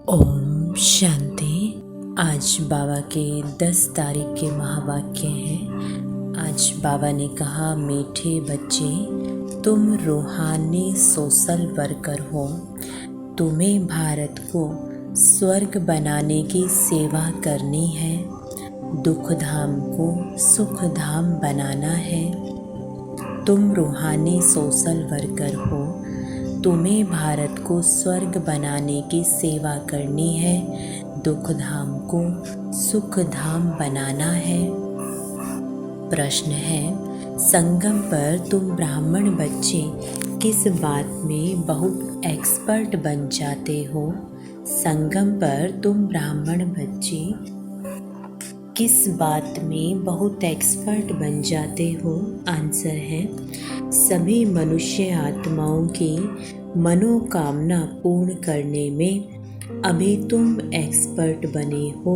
ओम शांति। आज बाबा के 10 तारीख के महावाक्य हैं। आज बाबा ने कहा, मीठे बच्चे, तुम रूहानी सोशल वर्कर हो। तुम्हें भारत को स्वर्ग बनाने की सेवा करनी है। दुख धाम को सुख धाम बनाना है। तुम रूहानी सोशल वर्कर हो। तुम्हें भारत को स्वर्ग बनाने की सेवा करनी है। दुख धाम को सुख धाम बनाना है। प्रश्न है, संगम पर तुम ब्राह्मण बच्चे किस बात में बहुत एक्सपर्ट बन जाते हो? संगम पर तुम ब्राह्मण बच्चे किस बात में बहुत एक्सपर्ट बन जाते हो? आंसर है, सभी मनुष्य आत्माओं की मनोकामना पूर्ण करने में अभी तुम एक्सपर्ट बने हो।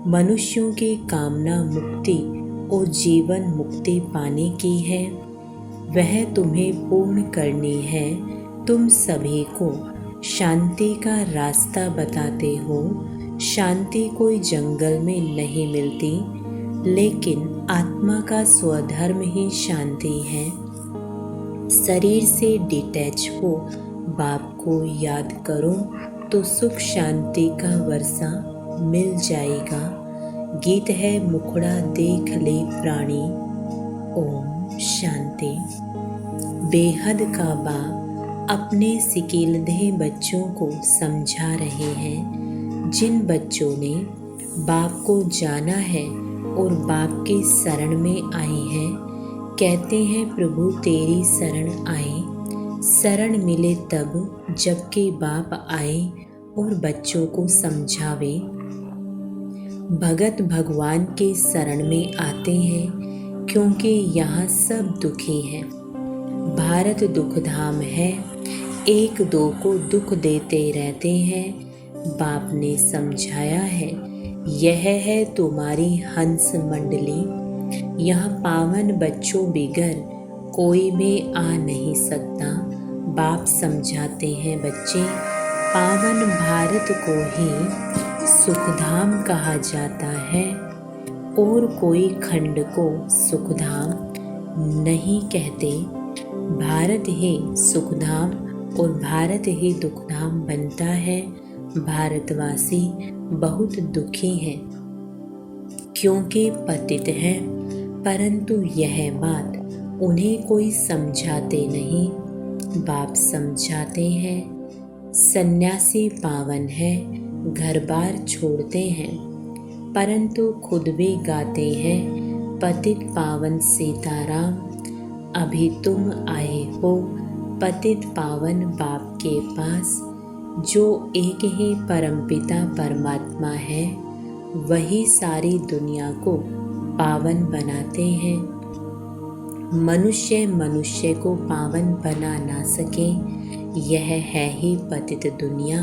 मनुष्यों की कामना मुक्ति और जीवन मुक्ति पाने की है, वह तुम्हें पूर्ण करनी है। तुम सभी को शांति का रास्ता बताते हो। शांति कोई जंगल में नहीं मिलती, लेकिन आत्मा का स्वधर्म ही शांति है। शरीर से डिटैच हो, बाप को याद करो तो सुख शांति का वर्षा मिल जाएगा। गीत है, मुखड़ा देख ले प्राणी। ओम शांति। बेहद का बाप अपने सिकीलधे बच्चों को समझा रहे हैं। जिन बच्चों ने बाप को जाना है और बाप की शरण में आए हैं, कहते हैं, प्रभु तेरी शरण आए। शरण मिले तब जबकि बाप आए और बच्चों को समझावे। भगत भगवान के शरण में आते हैं क्योंकि यहाँ सब दुखी हैं। भारत दुख धाम है, एक दो को दुख देते रहते हैं। बाप ने समझाया है, यह है तुम्हारी हंस मंडली। यहाँ पावन बच्चों बिगर कोई भी आ नहीं सकता। बाप समझाते हैं, बच्चे, पावन भारत को ही सुखधाम कहा जाता है और कोई खंड को सुखधाम नहीं कहते। भारत ही सुखधाम और भारत ही दुखधाम बनता है। भारतवासी बहुत दुखी हैं क्योंकि पतित हैं, परंतु यह बात उन्हें कोई समझाते नहीं। बाप समझाते हैं, सन्यासी पावन है, घर बार छोड़ते हैं, परंतु खुद भी गाते हैं, पतित पावन सीताराम। अभी तुम आए हो पतित पावन बाप के पास, जो एक ही परमपिता परमात्मा है, वही सारी दुनिया को पावन बनाते हैं। मनुष्य मनुष्य को पावन बना ना सके, यह है ही पतित दुनिया।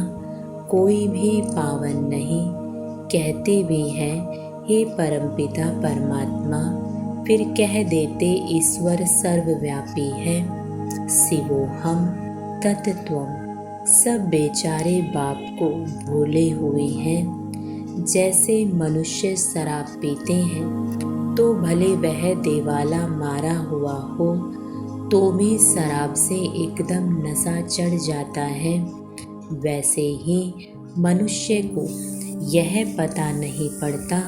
कोई भी पावन नहीं, कहते भी हैं, हे परमपिता परमात्मा, फिर कह देते ईश्वर सर्वव्यापी है। शिवोहम तत्त्वम्। सब बेचारे बाप को भूले हुए हैं। जैसे मनुष्य शराब पीते हैं तो भले वह देवाला मारा हुआ हो तो भी शराब से एकदम नशा चढ़ जाता है। वैसे ही मनुष्य को यह पता नहीं पड़ता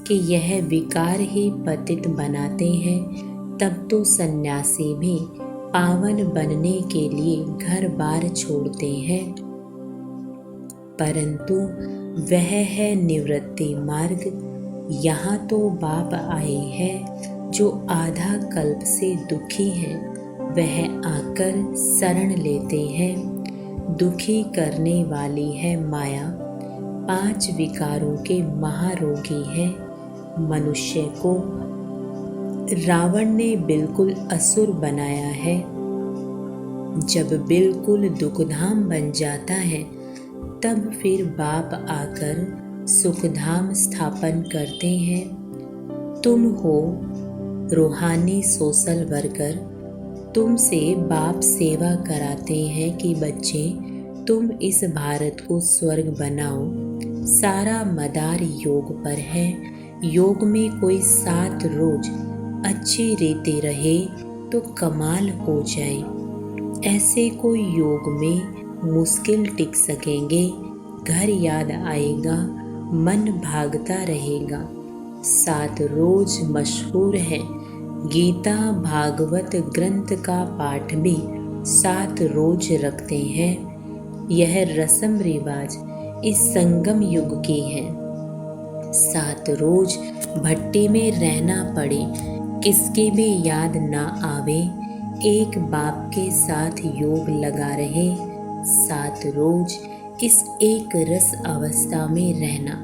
कि यह विकार ही पतित बनाते हैं। तब तो सन्यासी भी पावन बनने के लिए घर बार छोड़ते हैं, परंतु वह है निवृत्ति मार्ग। यहाँ तो बाप आए हैं जो आधा कल्प से दुखी हैं, वह आकर शरण लेते हैं। दुखी करने वाली है माया, 5 विकारों के महारोगी है। मनुष्य को रावण ने बिल्कुल असुर बनाया है। जब बिल्कुल दुखधाम बन जाता है, तब फिर बाप आकर सुखधाम स्थापन करते हैं। तुम हो रूहानी सोशल वर्कर। तुमसे बाप सेवा कराते हैं कि बच्चे, तुम इस भारत को स्वर्ग बनाओ। सारा मदार योग पर है। योग में कोई 7 रोज अच्छी रीति रहे तो कमाल हो जाए। ऐसे कोई योग में मुश्किल टिक सकेंगे। घर याद आएगा, मन भागता रहेगा। 7 रोज मशहूर है। गीता भागवत ग्रंथ का पाठ भी 7 रोज रखते हैं। यह रस्म रिवाज इस संगम युग की है। 7 रोज भट्टी में रहना पड़े, किसकी भी याद ना आवे। एक बाप के साथ योग लगा रहे। 7 रोज इस एक रस अवस्था में रहना,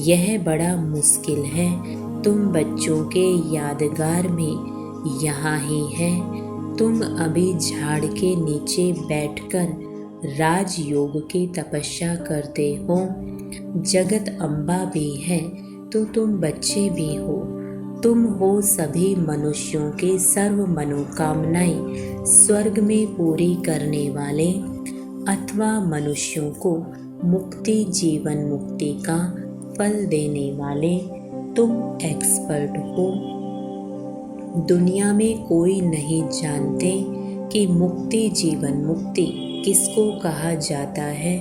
यह बड़ा मुश्किल है। तुम बच्चों के यादगार में यहाँ ही है। तुम अभी झाड़ के नीचे बैठकर राजयोग की तपस्या करते हो। जगत अम्बा भी है तो तुम बच्चे भी हो। तुम हो सभी मनुष्यों के सर्व मनोकामनाएं स्वर्ग में पूरी करने वाले, अथवा मनुष्यों को मुक्ति जीवन मुक्ति का फल देने वाले। तुम एक्सपर्ट हो। दुनिया में कोई नहीं जानते कि मुक्ति जीवन मुक्ति किसको कहा जाता है,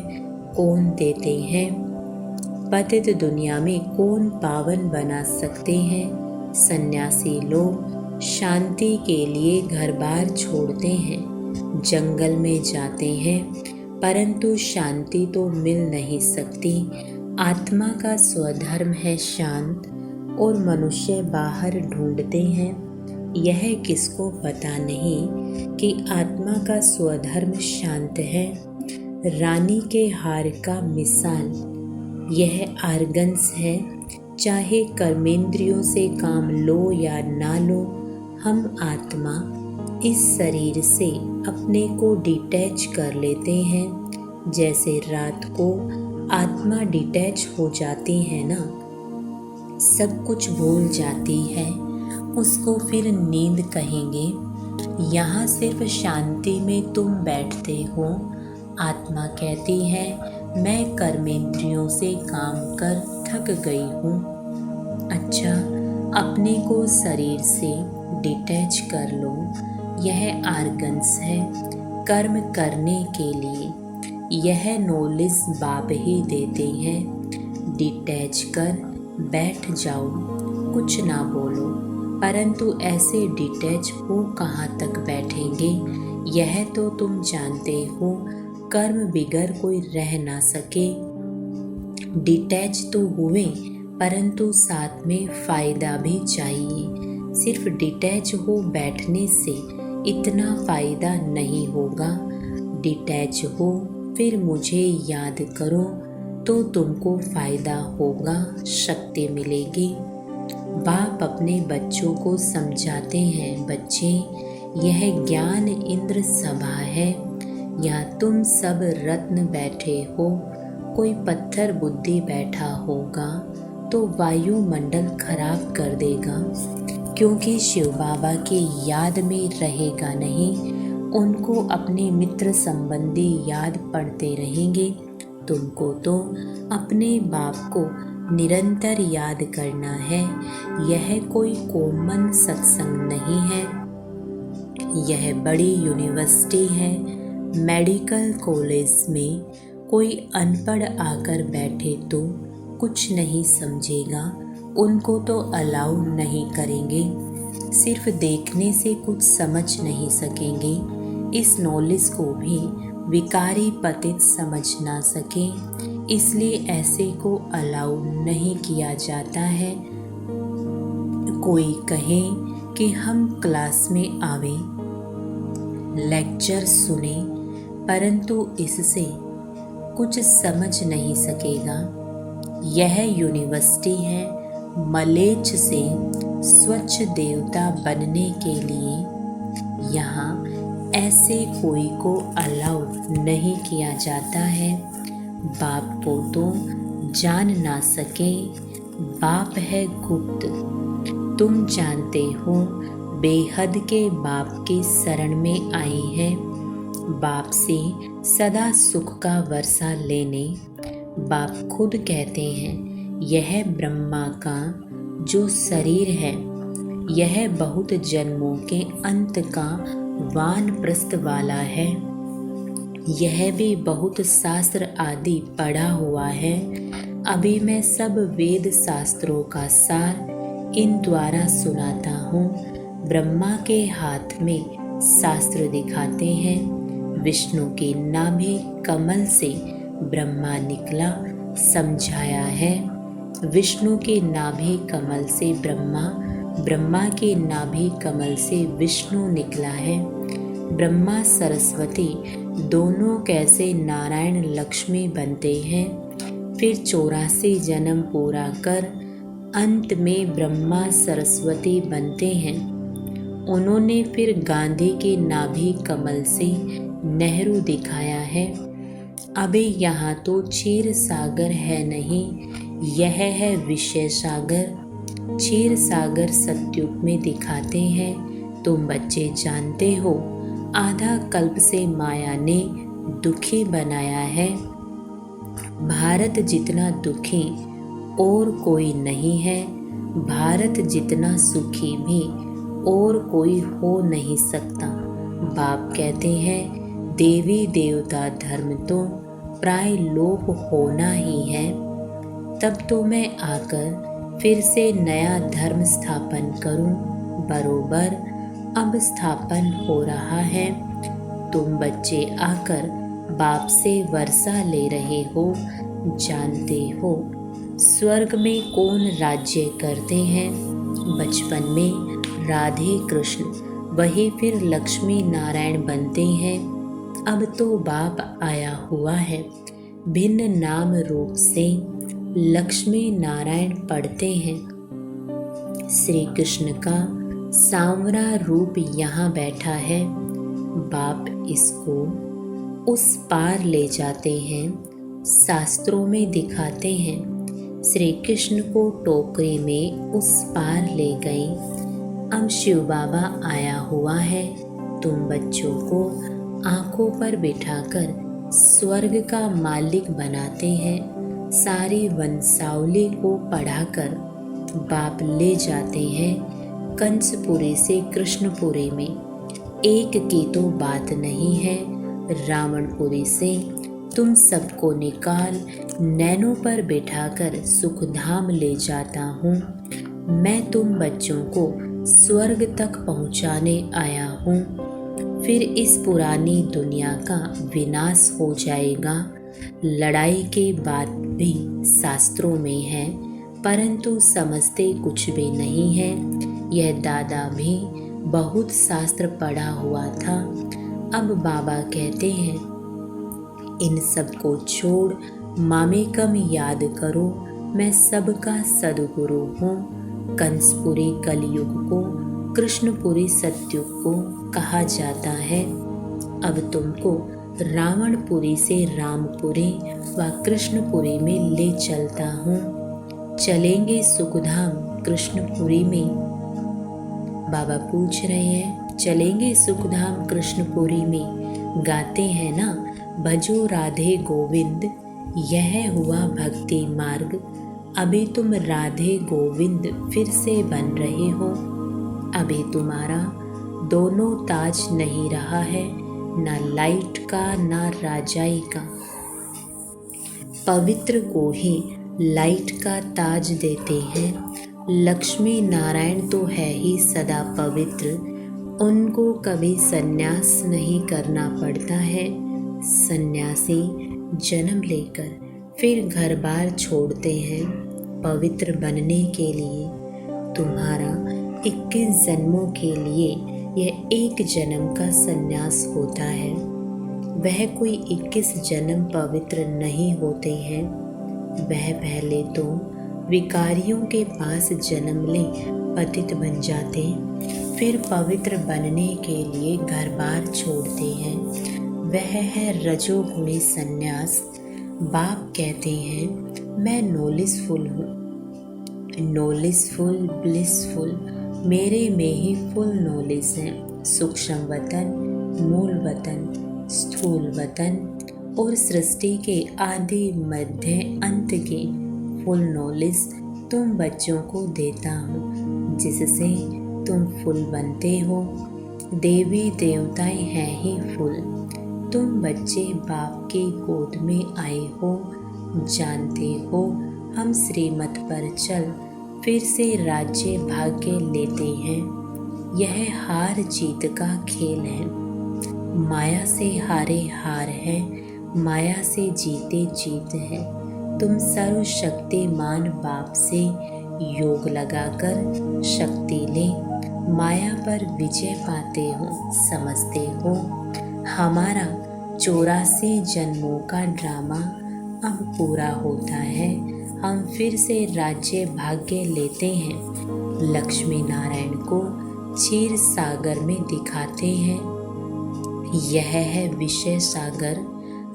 कौन देते हैं। पतित दुनिया में कौन पावन बना सकते हैं। सन्यासी लोग शांति के लिए घर बार छोड़ते हैं, जंगल में जाते हैं, परंतु शांति तो मिल नहीं सकती। आत्मा का स्वधर्म है शांत, और मनुष्य बाहर ढूंढते हैं। यह किसको पता नहीं कि आत्मा का स्वधर्म शांत है। रानी के हार का मिसाल यह आर्गन्स है। चाहे कर्मेंद्रियों से काम लो या ना लो, हम आत्मा इस शरीर से अपने को डिटैच कर लेते हैं। जैसे रात को आत्मा डिटैच हो जाती है ना, सब कुछ भूल जाती है, उसको फिर नींद कहेंगे। यहाँ सिर्फ शांति में तुम बैठते हो। आत्मा कहती है मैं कर्मेंद्रियों से काम कर थक गई हूँ। अच्छा, अपने को शरीर से डिटैच कर लो। यह आर्गन्स है कर्म करने के लिए। यह नॉलेज बाप ही देते हैं। डिटैच कर बैठ जाओ, कुछ ना बोलो। परंतु ऐसे डिटैच हो कहाँ तक बैठेंगे, यह तो तुम जानते हो। कर्म बिगर कोई रह ना सके। डिटैच तो हुए, परंतु साथ में फायदा भी चाहिए। सिर्फ डिटैच हो बैठने से इतना फायदा नहीं होगा। डिटैच हो फिर मुझे याद करो तो तुमको फायदा होगा, शक्ति मिलेगी। बाप अपने बच्चों को समझाते हैं, बच्चे यह ज्ञान इंद्र सभा है। यहाँ तुम सब रत्न बैठे हो। कोई पत्थर बुद्धि बैठा होगा तो वायुमंडल खराब कर देगा, क्योंकि शिव बाबा की याद में रहेगा नहीं। उनको अपने मित्र संबंधी याद पड़ते रहेंगे। तुमको तो अपने बाप को निरंतर याद करना है। यह कोई कॉमन सत्संग नहीं है, यह बड़ी यूनिवर्सिटी है। मेडिकल कॉलेज में कोई अनपढ़ आकर बैठे तो कुछ नहीं समझेगा, उनको तो अलाउ नहीं करेंगे। सिर्फ देखने से कुछ समझ नहीं सकेंगे। इस नॉलेज को भी विकारी पतित समझ ना सके, इसलिए ऐसे को अलाउ नहीं किया जाता है। कोई कहे कि हम क्लास में आवे, लेक्चर सुने, परंतु इससे कुछ समझ नहीं सकेगा। यह यूनिवर्सिटी है मलेच्छ से स्वच्छ देवता बनने के लिए। यहाँ ऐसे कोई को अलाउ नहीं किया जाता है। बाप को तो जान ना सके, बाप है गुप्त। तुम जानते हो बेहद के बाप की शरण में आई है। बाप से सदा सुख का वर्षा लेने। बाप खुद कहते हैं, यह ब्रह्मा का जो शरीर है यह बहुत जन्मों के अंत का वानप्रस्थ वाला है। यह भी बहुत शास्त्र आदि पढ़ा हुआ है। अभी मैं सब वेद शास्त्रों का सार इन द्वारा सुनाता हूँ। ब्रह्मा के हाथ में शास्त्र दिखाते हैं। विष्णु के नाभि कमल से ब्रह्मा निकला समझाया है। विष्णु के नाभि कमल से ब्रह्मा, ब्रह्मा के नाभि कमल से विष्णु निकला है। ब्रह्मा सरस्वती दोनों कैसे नारायण लक्ष्मी बनते हैं, फिर 84 जन्म पूरा कर अंत में ब्रह्मा सरस्वती बनते हैं। उन्होंने फिर गांधी के नाभि कमल से नेहरू दिखाया है। अभी यहाँ तो क्षीर सागर है नहीं, यह है विषय सागर। क्षीर सागर सतयुग में दिखाते हैं। तुम बच्चे जानते हो, आधा कल्प से माया ने दुखी बनाया है। भारत जितना दुखी और कोई नहीं है। भारत जितना सुखी भी और कोई हो नहीं सकता। बाप कहते हैं, देवी देवता धर्म तो प्राय लोप होना ही है। तब तो मैं आकर फिर से नया धर्म स्थापन करूं। बरोबर अब स्थापन हो रहा है। तुम बच्चे आकर बाप से वर्षा ले रहे हो। जानते हो स्वर्ग में कौन राज्य करते हैं? बचपन में राधे कृष्ण, वही फिर लक्ष्मी नारायण बनते हैं। अब तो बाप आया हुआ है, भिन्न नाम रूप से लक्ष्मी नारायण पढ़ते हैं। श्री कृष्ण का सांवरा रूप यहाँ बैठा है। बाप इसको उस पार ले जाते हैं, शास्त्रों में दिखाते हैं। श्री कृष्ण को टोकरी में उस पार ले गए। अब शिव बाबा आया हुआ है। तुम बच्चों को आंखों पर बिठाकर स्वर्ग का मालिक बनाते हैं। सारी वंशावली को पढ़ाकर बाप ले जाते हैं कंसपुरी से कृष्णपुरी में। एक की तो बात नहीं है, रावणपुरी से तुम सबको निकाल नैनों पर बिठाकर सुखधाम ले जाता हूँ। मैं तुम बच्चों को स्वर्ग तक पहुँचाने आया हूँ। फिर इस पुरानी दुनिया का विनाश हो जाएगा। लड़ाई के बात भी शास्त्रों में है, परंतु समझते कुछ भी नहीं है। यह दादा भी बहुत शास्त्र पढ़ा हुआ था। अब बाबा कहते हैं, इन सबको छोड़ मामेकम याद करो, मैं सबका सदगुरु हूँ। कंसपुरी कलयुग को, कृष्णपुरी सतयुग को कहा जाता है। अब तुमको रावणपुरी से रामपुरी व कृष्णपुरी में ले चलता हूँ। चलेंगे सुखधाम कृष्णपुरी में? बाबा पूछ रहे हैं, चलेंगे सुखधाम कृष्णपुरी में? गाते हैं ना, भजो राधे गोविंद, यह हुआ भक्ति मार्ग। अभी तुम राधे गोविंद फिर से बन रहे हो। अभी तुम्हारा दोनों ताज नहीं रहा है, ना लाइट का ना राजाई का। पवित्र को ही लाइट का ताज देते हैं। लक्ष्मी नारायण तो है ही सदा पवित्र, उनको कभी सन्यास नहीं करना पड़ता है। सन्यासी जन्म लेकर फिर घर बार छोड़ते हैं पवित्र बनने के लिए। तुम्हारा 21 जन्मों के लिए यह एक जन्म का सन्यास होता है। वह कोई 21 जन्म पवित्र नहीं होते हैं। वह पहले तो विकारियों के पास जन्म ले पतित बन जाते, फिर पवित्र बनने के लिए घर बार छोड़ते हैं। वह है रजोगुणी सन्यास। बाप कहते हैं, मैं नॉलेजफुल हूँ, नॉलेजफुल ब्लिसफुल, मेरे में ही फुल नॉलेज है। सूक्ष्म वतन, मूल वतन, स्थूल वतन और सृष्टि के आदि मध्य अंत के फुल नॉलेज तुम बच्चों को देता हूँ, जिससे तुम फूल बनते हो। देवी देवताएं हैं ही फूल। तुम बच्चे बाप के गोद में आए हो। जानते हो हम श्रीमत पर चल फिर से राज्य भाग्य लेते हैं। यह हार जीत का खेल है। माया से हारे हार है, माया से जीते जीत है। तुम सर्वशक्तिमान बाप से योग लगाकर शक्ति ले माया पर विजय पाते हो। समझते हो हमारा 84 जन्मों का ड्रामा अब पूरा होता है। हम फिर से राज्य भाग्य लेते हैं। लक्ष्मी नारायण को क्षीर सागर में दिखाते हैं। यह है विषय सागर।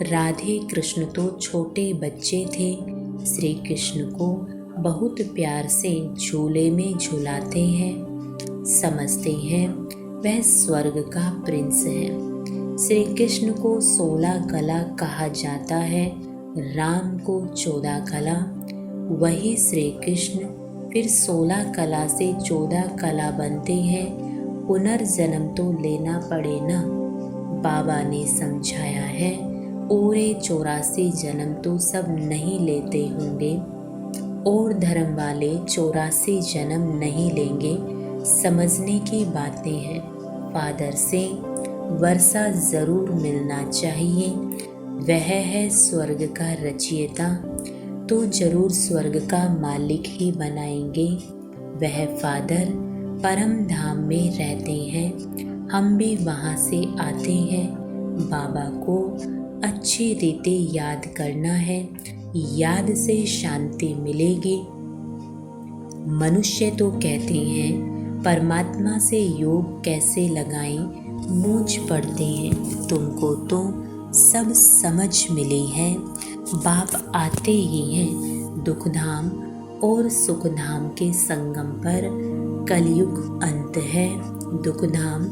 राधे कृष्ण तो छोटे बच्चे थे। श्री कृष्ण को बहुत प्यार से झूले में झुलाते हैं। समझते हैं वह स्वर्ग का प्रिंस है। श्री कृष्ण को 16 कला कहा जाता है, राम को 14 कला। वही श्री कृष्ण फिर 16 कला से 14 कला बनते हैं। पुनर्जन्म तो लेना पड़े ना, बाबा ने समझाया है। पूरे 84 जन्म तो सब नहीं लेते होंगे और धर्म वाले 84 जन्म नहीं लेंगे। समझने की बातें हैं। फादर से वर्षा जरूर मिलना चाहिए। वह है स्वर्ग का रचयिता, तो जरूर स्वर्ग का मालिक ही बनाएंगे। वह फादर परम धाम में रहते हैं। हम भी वहाँ से आते हैं। बाबा को अच्छी रीति याद करना है। याद से शांति मिलेगी। मनुष्य तो कहते हैं परमात्मा से योग कैसे लगाएं, मूंछ पड़ते हैं। तुमको तो सब समझ मिली है। बाप आते ही हैं दुखधाम और सुखधाम के संगम पर। कलयुग अंत है, दुखधाम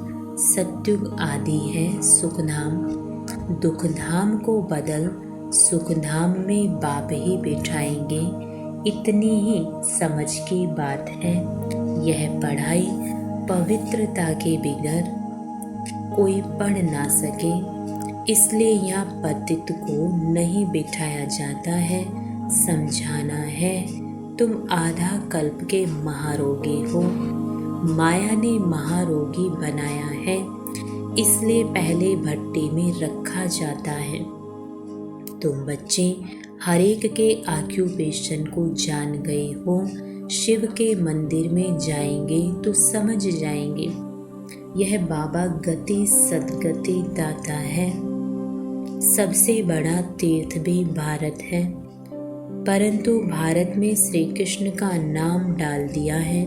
सत्युग आदि है। सुखधाम दुखधाम को बदल सुखधाम में बाप ही बिठाएंगे। इतनी ही समझ की बात है। यह पढ़ाई पवित्रता के बिगर कोई पढ़ ना सके, इसलिए यहाँ पतित को नहीं बिठाया जाता है। समझाना है तुम आधा कल्प के महारोगी हो। माया ने महारोगी बनाया है, इसलिए पहले भट्टी में रखा जाता है। तुम बच्चे हर एक के ऑक्यूपेशन को जान गए हो। शिव के मंदिर में जाएंगे तो समझ जाएंगे यह बाबा गति सदगति दाता है। सबसे बड़ा तीर्थ भी भारत है, परंतु भारत में श्री कृष्ण का नाम डाल दिया है।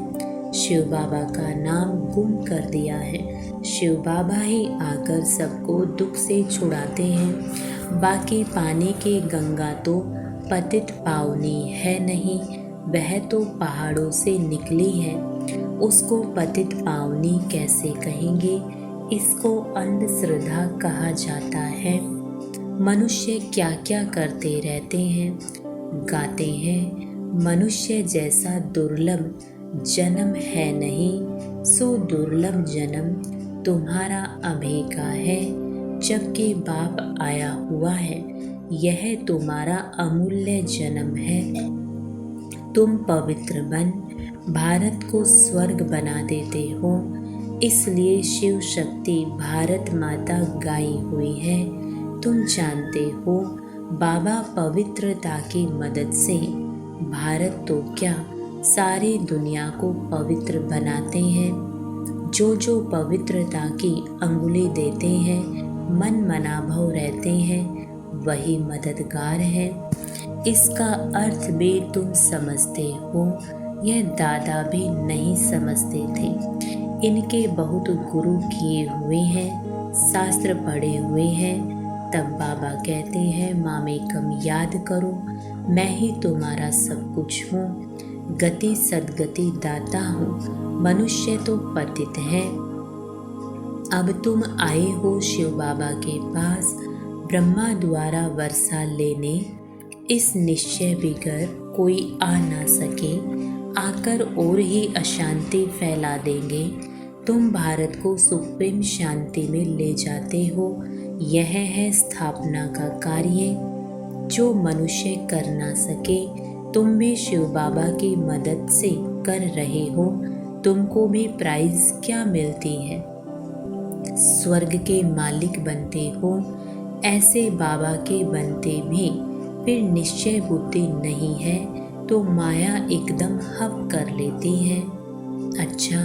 शिव बाबा का नाम गुम कर दिया है। शिव बाबा ही आकर सबको दुख से छुड़ाते हैं। बाकी पानी की गंगा तो पतित पावनी है नहीं, वह तो पहाड़ों से निकली है। उसको पतित पावनी कैसे कहेंगे? इसको अंधश्रद्धा कहा जाता है। मनुष्य क्या क्या करते रहते हैं, गाते हैं। मनुष्य जैसा दुर्लभ जन्म है नहीं, सो दुर्लभ जन्म तुम्हारा अभी का है, जबकि बाप आया हुआ है। यह तुम्हारा अमूल्य जन्म है। तुम पवित्र बन भारत को स्वर्ग बना देते हो, इसलिए शिव शक्ति भारत माता गाई हुई है। तुम जानते हो बाबा पवित्रता की मदद से भारत तो क्या सारी दुनिया को पवित्र बनाते हैं। जो जो पवित्रता की अंगुली देते हैं, मन मनाभव रहते हैं, वही मददगार है। इसका अर्थ भी तुम समझते हो, यह दादा भी नहीं समझते थे। इनके बहुत गुरु किए हुए हैं, शास्त्र पढ़े हुए हैं। तब बाबा कहते हैं मामेकम याद करो, मैं ही तुम्हारा सब कुछ हूँ। गति सदगति दाता हूँ। मनुष्य तो पतित है, अब तुम आए हो शिव बाबा के पास ब्रह्मा द्वारा वर्षा लेने। इस निश्चय बिगर कोई आ ना सके, आकर और ही अशांति फैला देंगे। तुम भारत को सुप्रीम शांति में ले जाते हो। यह है स्थापना का कार्य जो मनुष्य कर ना सके। तुम भी शिव बाबा की मदद से कर रहे हो। तुमको भी प्राइज क्या मिलती है? स्वर्ग के मालिक बनते हो। ऐसे बाबा के बनते भी फिर निश्चय बुद्धि नहीं है तो माया एकदम हव कर लेती है। अच्छा,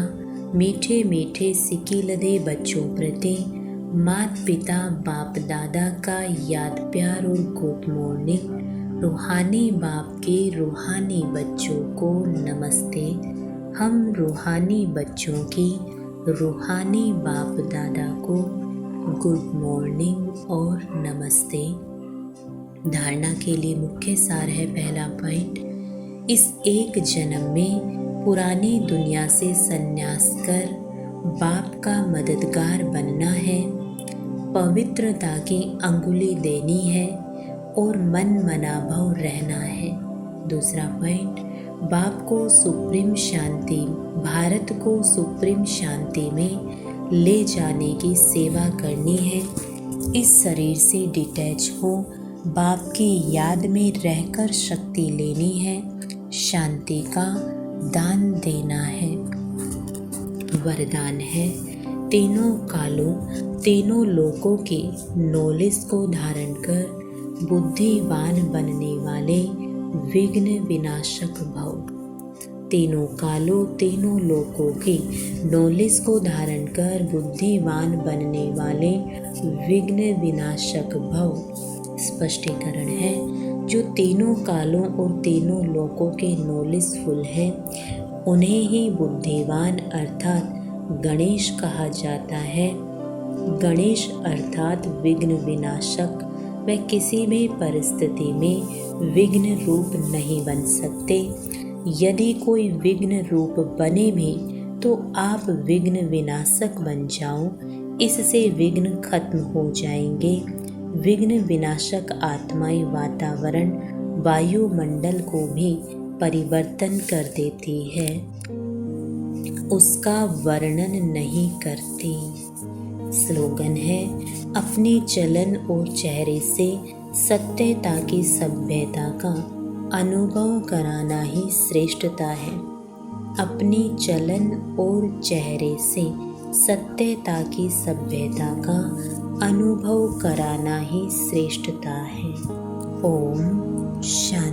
मीठे मीठे सिकीलदे बच्चों प्रति मात पिता बाप दादा का याद प्यार और गुड मॉर्निंग। रूहानी बाप के रूहानी बच्चों को नमस्ते। हम रूहानी बच्चों की रूहानी बाप दादा को गुड मॉर्निंग और नमस्ते। धारणा के लिए मुख्य सार है। पहला पॉइंट, इस एक जन्म में पुरानी दुनिया से संन्यास कर बाप का मददगार बनना है। पवित्रता की अंगुली देनी है और मन मनाभव रहना है। दूसरा पॉइंट, बाप को सुप्रीम शांति, भारत को सुप्रीम शांति में ले जाने की सेवा करनी है। इस शरीर से डिटैच हो, बाप की याद में रहकर शक्ति लेनी है, शांति का दान देना है। वरदान है, तीनों कालों तीनों लोकों के नॉलेज को धारण कर बुद्धिवान बनने वाले विघ्न विनाशक भव। तीनों कालों तीनों लोकों के नॉलेज को धारण कर बुद्धिवान बनने वाले विघ्न विनाशक भव। स्पष्टीकरण है, जो तीनों कालों और तीनों लोकों के नॉलेजफुल हैं उन्हें ही बुद्धिवान अर्थात गणेश कहा जाता है। गणेश अर्थात विघ्न विनाशक। वे किसी भी परिस्थिति में विघ्न रूप नहीं बन सकते। यदि कोई विघ्न रूप बने भी तो आप विघ्न विनाशक बन जाओ, इससे विघ्न खत्म हो जाएंगे। विघ्न विनाशक आत्माएं वातावरण वायुमंडल को भी परिवर्तन कर देती है, उसका वर्णन नहीं करती। स्लोगन है, अपने चलन और चेहरे से सत्यता की सभ्यता का अनुभव कराना ही श्रेष्ठता है। अपनी चलन और चेहरे से सत्यता की सभ्यता का अनुभव कराना ही श्रेष्ठता है। ओम शांति।